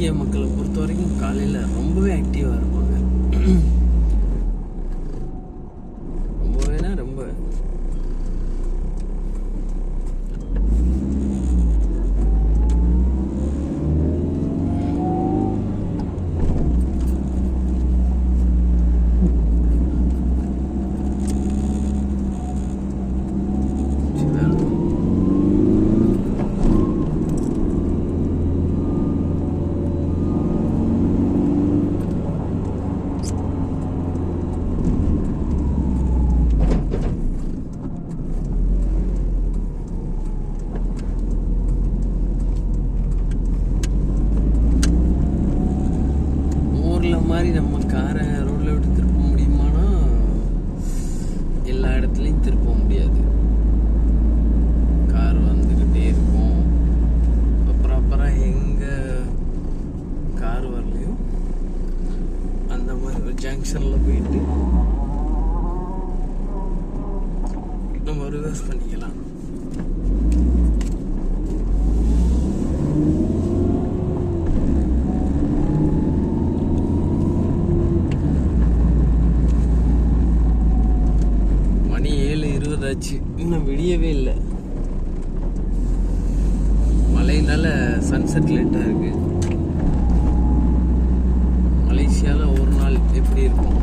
Area மக்களை பொறுத்த வரைக்கும் காலையில் ரொம்பவே ஆக்டிவாக இருப்பாங்க. ரொம்பவேனா ரொம்ப. மாதிரி நம்ம காரை ரோட்ல விட்டு திருப்ப முடியுமானா எல்லா இடத்துலையும் திருப்ப முடியாது. கார் வந்துக்கிட்டே இருக்கும். ப்ராப்பராக எங்கே கார் வரலையோ அந்த மாதிரி ஒரு ஜங்ஷனில் போயிட்டு நம்ம ரிவர்ஸ் பண்ணிக்கலாம். இன்னும் விடியவே இல்லை. மழையினால சன்செட் லேட்டாக இருக்கு. மலேசியாவில் ஒரு நாள் எப்படி இருக்கும்,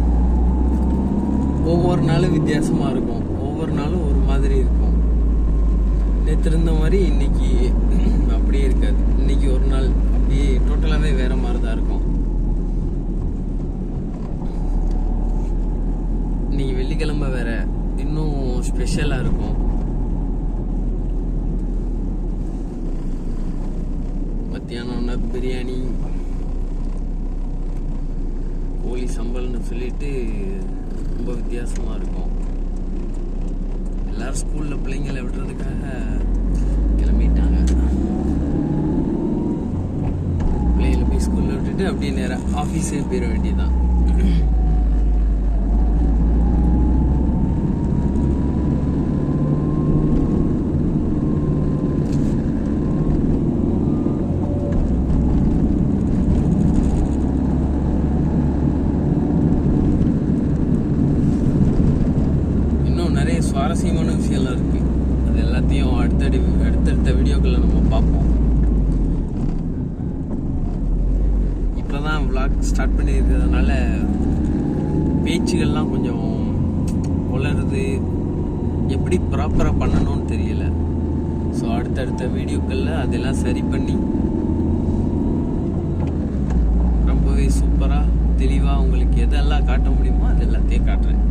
ஒவ்வொரு நாளும் வித்தியாசமாக இருக்கும். ஒவ்வொரு நாளும் ஒரு மாதிரி இருக்கும். நேற்று இருந்த மாதிரி இன்னைக்கு அப்படியே இருக்காது. இன்னைக்கு ஒரு நாள் அப்படியே டோட்டலாகவே வேற மாதிரி தான் இருக்கும். இன்னைக்கு வெள்ளிக்கிழமை வேற, இன்னும் ஸ்பெஷலாக இருக்கும். மத்தியானம்னா பிரியாணி, கோழி சம்பல்னு சொல்லிட்டு ரொம்ப வித்தியாசமாக இருக்கும். எல்லாரும் ஸ்கூலில் பிள்ளைங்களை விடுறதுக்காக கிளம்பிட்டாங்க. பிள்ளைங்களை போய் ஸ்கூலில் விட்டுட்டு அப்படியே நேராக ஆஃபீஸே போயிட வேண்டியதுதான். சுவாரஸ்யமான விஷயம்லாம் இருக்கு. அது எல்லாத்தையும் அடுத்தடுத்த வீடியோக்களை நம்ம பார்ப்போம். இப்போதான் vlog ஸ்டார்ட் பண்ணியிருக்கிறதுனால பேச்சுகள்லாம் கொஞ்சம் உளருது. எப்படி ப்ராப்பராக பண்ணணும்னு தெரியல. ஸோ அடுத்தடுத்த வீடியோக்களில் அதெல்லாம் சரி பண்ணி ரொம்பவே சூப்பராக தெளிவாக உங்களுக்கு எதெல்லாம் காட்ட முடியுமோ அது எல்லாத்தையும் காட்டுறேன்.